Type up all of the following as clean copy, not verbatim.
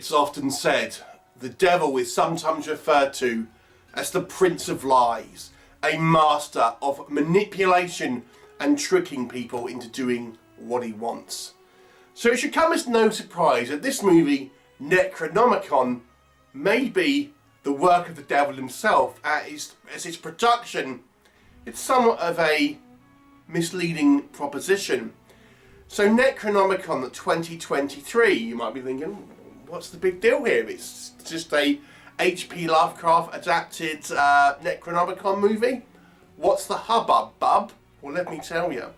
It's often said the devil is sometimes referred to as the Prince of Lies, a master of manipulation and tricking people into doing what he wants. So it should come as no surprise that this movie, Necronomicon, may be the work of the devil himself, as its production. It's somewhat of a misleading proposition. So Necronomicon 2023, you might be thinking, what's the big deal here? It's just a HP Lovecraft adapted Necronomicon movie. What's the hubbub, bub? Well, let me tell you.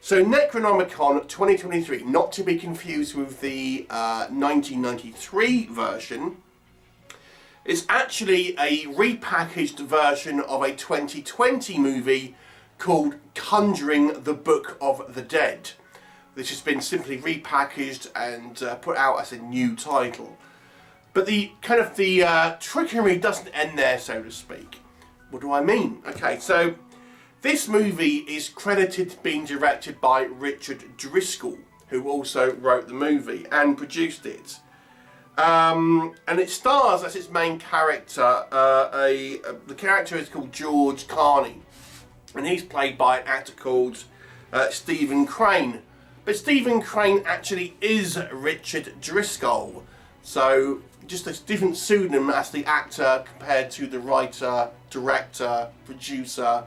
So Necronomicon 2023, not to be confused with the 1993 version, is actually a repackaged version of a 2020 movie called Conjuring, the Book of the Dead. This has been simply repackaged and put out as a new title. But the trickery doesn't end there, so to speak. What do I mean? Okay, so this movie is credited to being directed by Richard Driscoll, who also wrote the movie and produced it. And it stars as its main character, the character is called George Carney, and he's played by an actor called Stephen Crane. But Stephen Crane actually is Richard Driscoll, so just a different pseudonym as the actor compared to the writer, director, producer.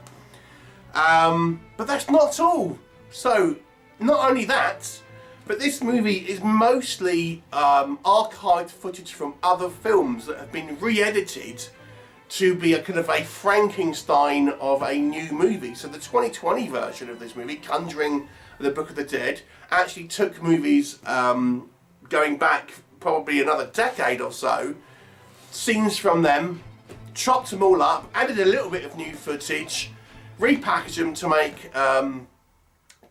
But that's not all. So, not only that, but this movie is mostly archived footage from other films that have been re-edited to be a kind of a Frankenstein of a new movie. So the 2020 version of this movie, Conjuring, the Book of the Dead, actually took movies going back probably another decade or so, scenes from them, chopped them all up, added a little bit of new footage, repackaged them to make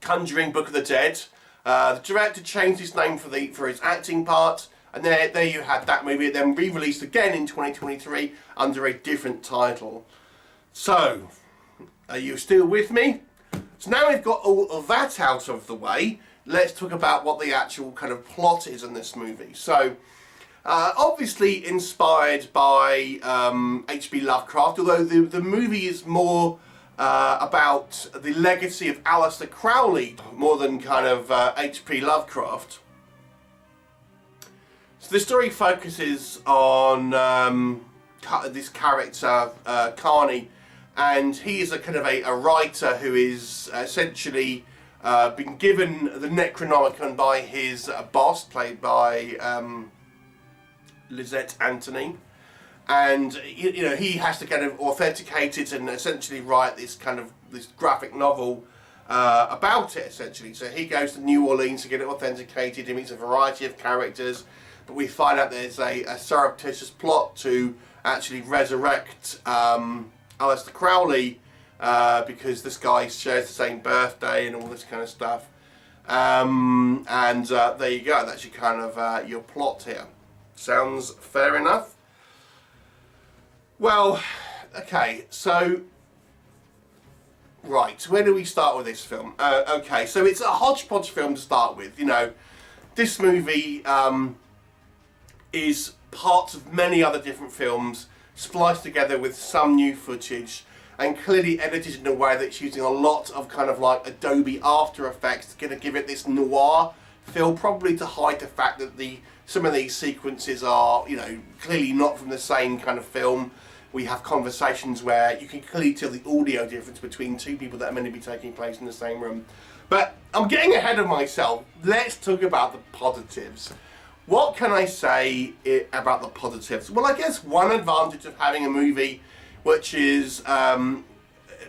Conjuring, Book of the Dead. The director changed his name for his acting part, and there you had that movie, then re-released again in 2023 under a different title. So, are you still with me? So now we've got all of that out of the way, let's talk about what the actual kind of plot is in this movie. So, obviously inspired by HP Lovecraft, although the movie is more about the legacy of Aleister Crowley more than kind of HP Lovecraft. So the story focuses on this character, Carney, and he is a kind of a writer who is essentially been given the Necronomicon by his boss, played by Lysette Anthony. And you know, he has to kind of authenticate it and essentially write this graphic novel about it, essentially. So he goes to New Orleans to get it authenticated. He meets a variety of characters, but we find out there's a surreptitious plot to actually resurrect Aleister Crowley because this guy shares the same birthday and all this kind of stuff. There you go. That's your kind of your plot here. Sounds fair enough. Well, okay, so, right, where do we start with this film? Okay, so it's a hodgepodge film to start with. You know, this movie is parts of many other different films, spliced together with some new footage, and clearly edited in a way that's using a lot of kind of like Adobe After Effects to give it this noir feel, probably to hide the fact that some of these sequences are, you know, clearly not from the same kind of film. We have conversations where you can clearly tell the audio difference between two people that are meant to be taking place in the same room. But I'm getting ahead of myself. Let's talk about the positives. What can I say about the positives? Well, I guess one advantage of having a movie which is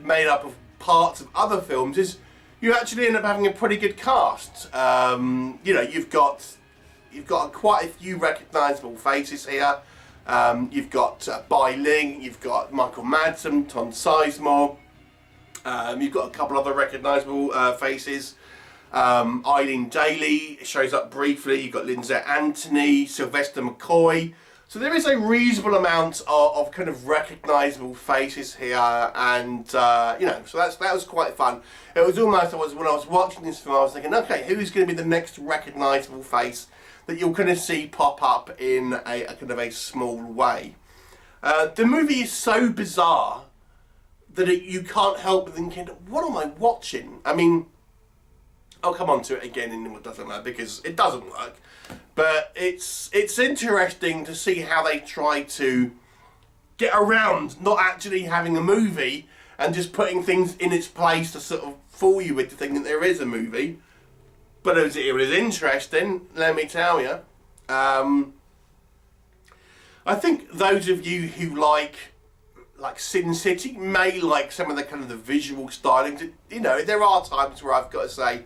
made up of parts of other films is you actually end up having a pretty good cast. You know, you've got quite a few recognisable faces here. You've got Bai Ling, you've got Michael Madsen, Tom Sizemore, you've got a couple other recognisable faces. Eileen Daly shows up briefly, you've got Lysette Anthony, Sylvester McCoy. So there is a reasonable amount of kind of recognisable faces here, and you know, so that was quite fun. It was almost, when I was watching this film, I was thinking, okay, who's going to be the next recognisable face that you'll kind of see pop up in a kind of a small way. The movie is so bizarre that you can't help but thinking, what am I watching? I mean, I'll come on to it again in what doesn't matter, because it doesn't work. But it's interesting to see how they try to get around not actually having a movie and just putting things in its place to sort of fool you into thinking there is a movie. But it was interesting, let me tell you. I think those of you who like Sin City may like some of the kind of the visual stylings. You know, there are times where I've got to say,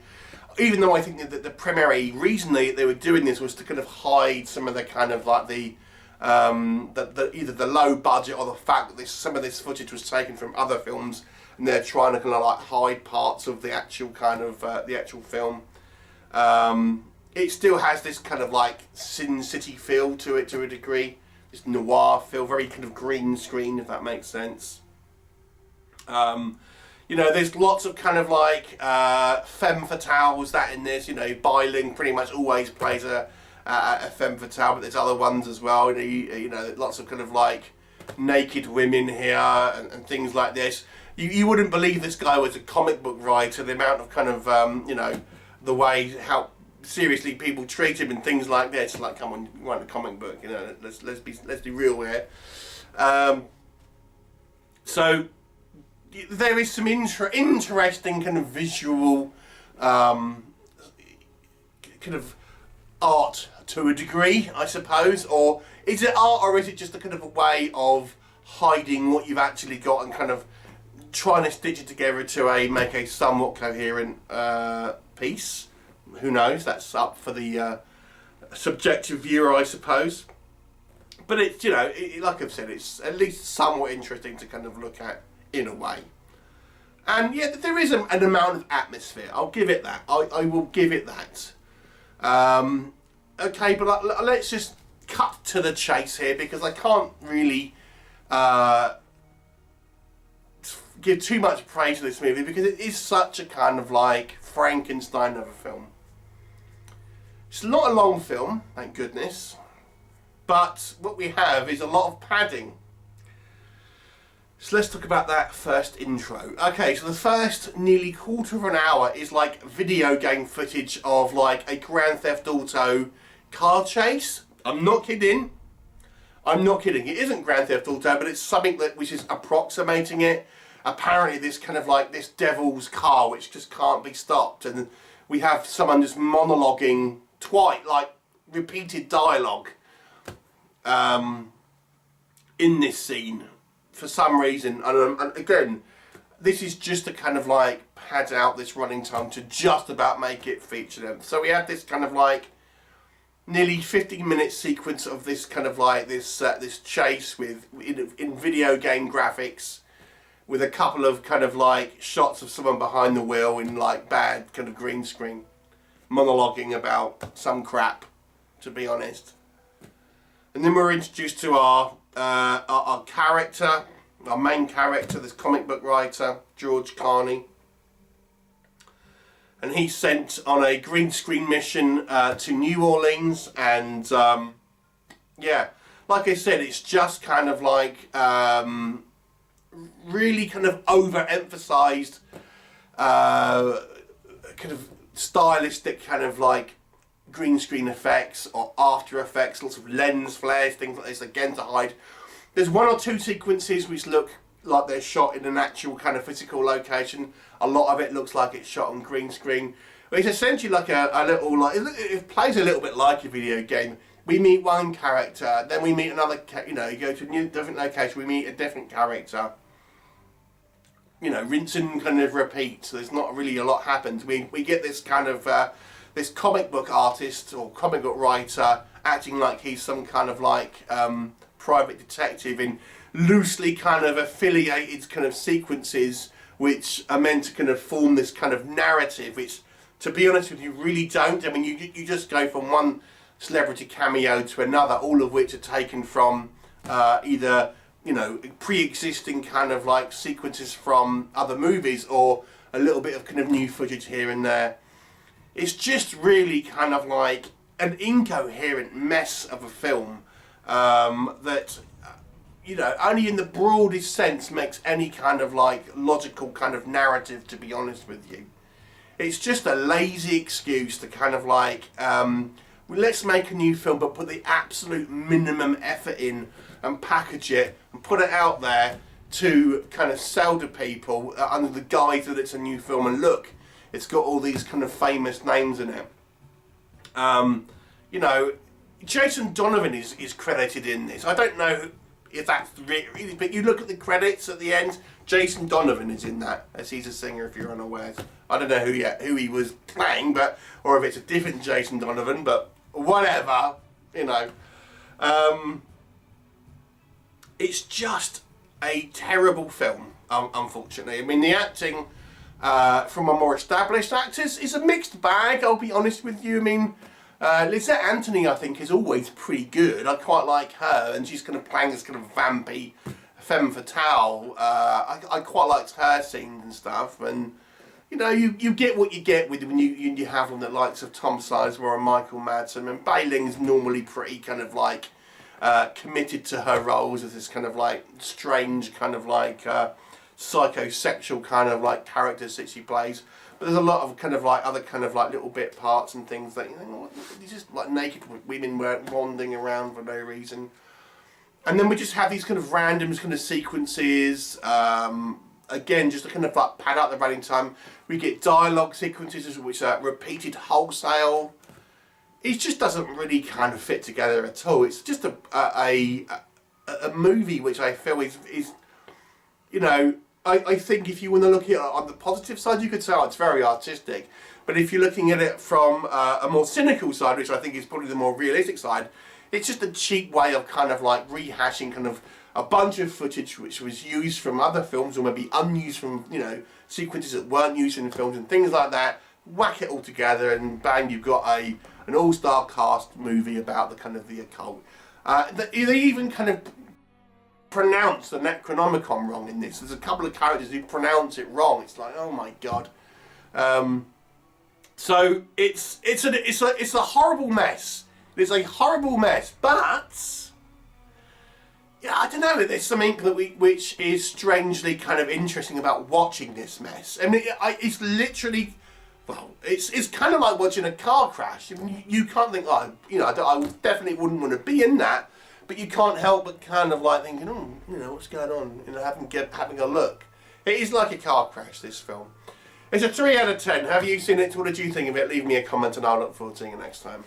even though I think that the primary reason they were doing this was to kind of hide some of the kind of like the either the low budget or the fact that some of this footage was taken from other films, and they're trying to kind of like hide parts of the actual kind of the actual film. It still has this kind of like Sin City feel to it to a degree. This noir feel, very kind of green screen, if that makes sense. You know, there's lots of kind of like femme fatales that in this. You know, Bailing pretty much always plays a femme fatale, but there's other ones as well. You know, lots of kind of like naked women here and things like this. You wouldn't believe this guy was a comic book writer. The amount of kind of you know, the way how seriously people treat him and things like this. Like, come on, you want a comic book? You know, let's be real here. So there is some interesting kind of visual kind of art to a degree, I suppose. Or is it art, or is it just a kind of a way of hiding what you've actually got and kind of trying to stitch it together to make a somewhat coherent piece? Who knows? That's up for the subjective viewer, I suppose. But it's, you know, like I've said, it's at least somewhat interesting to kind of look at in a way. And yeah, there is an amount of atmosphere. I'll give it that. I will give it that. Okay, but let's just cut to the chase here, because I can't really give too much praise to this movie, because it is such a kind of like Frankenstein of a film. It's not a long film, thank goodness, but what we have is a lot of padding. So let's talk about that first intro. Okay, so the first nearly quarter of an hour is like video game footage of like a Grand Theft Auto car chase. I'm not kidding. I'm not kidding. It isn't Grand Theft Auto, but it's something which is approximating it. Apparently this kind of like this devil's car which just can't be stopped, and we have someone just monologuing like repeated dialogue in this scene for some reason, and again, this is just to kind of like pad out this running time to just about make it feature length. So we have this kind of like nearly 15-minute sequence of this kind of like this chase with in video game graphics, with a couple of kind of like shots of someone behind the wheel in like bad kind of green screen, monologuing about some crap, to be honest. And then we're introduced to our character, our main character, this comic book writer, George Carney. And he's sent on a green screen mission to New Orleans, and yeah, like I said, it's just kind of like really kind of overemphasized kind of stylistic kind of like green screen effects or after effects, lots of lens flares, things like this, again to hide. There's one or two sequences which look like they're shot in an actual kind of physical location. A lot of it looks like it's shot on green screen. But it's essentially like a little, like, it plays a little bit like a video game. We meet one character, then we meet another, you know, you go to a different location, we meet a different character. You know, rinse and kind of repeat. So there's not really a lot happens. We get this kind of this comic book artist or comic book writer acting like he's some kind of like private detective in loosely kind of affiliated kind of sequences which are meant to kind of form this kind of narrative, which, to be honest with you, really don't. I mean, you just go from one celebrity cameo to another, all of which are taken from either, you know, pre-existing kind of like sequences from other movies, or a little bit of kind of new footage here and there. It's just really kind of like an incoherent mess of a film that, you know, only in the broadest sense makes any kind of like logical kind of narrative, to be honest with you. It's just a lazy excuse to kind of like, let's make a new film but put the absolute minimum effort in and package it and put it out there to kind of sell to people under the guise that it's a new film, and look, it's got all these kind of famous names in it. You know, Jason Donovan is credited in this. I don't know if that's really, but you look at the credits at the end, Jason Donovan is in that, as he's a singer, if you're unaware. I don't know who he was playing, but, or if it's a different Jason Donovan, but whatever, you know. It's just a terrible film, unfortunately. I mean, the acting from our more established actors is a mixed bag, I'll be honest with you. I mean, Lysette Anthony, I think, is always pretty good. I quite like her, and she's kind of playing this kind of vampy femme fatale. I quite liked her scenes and stuff, and you know, you get what you get with when you have on the likes of Tom Sizemore and Michael Madsen, and Bailing's normally pretty kind of like committed to her roles as this kind of like strange kind of like psychosexual kind of like characters that she plays. But there's a lot of kind of like other kind of like little bit parts and things that, you know, these just like naked women wandering around for no reason. And then we just have these kind of random kind of sequences, again, just to kind of like pad out the running time. We get dialogue sequences which are repeated wholesale. It just doesn't really kind of fit together at all. It's just a movie which I feel is you know, I think if you want to look at it on the positive side, you could say, oh, it's very artistic. But if you're looking at it from a more cynical side, which I think is probably the more realistic side, it's just a cheap way of kind of like rehashing kind of a bunch of footage which was used from other films, or maybe unused from, you know, sequences that weren't used in films and things like that. Whack it all together and bang, you've got an all-star cast movie about the kind of the occult. They even kind of pronounce the Necronomicon wrong in this. There's a couple of characters who pronounce it wrong. It's like, oh my god. So it's a horrible mess. It's a horrible mess, but yeah, I don't know. There's something that which is strangely kind of interesting about watching this mess. I mean, it's literally, well, it's kind of like watching a car crash. I mean, you can't think, oh, you know, I definitely wouldn't want to be in that, but you can't help but kind of like thinking, oh, you know, what's going on? You know, having a look. It is like a car crash, this film. It's a 3 out of 10. Have you seen it? What did you think of it? Leave me a comment and I'll look forward to seeing you next time.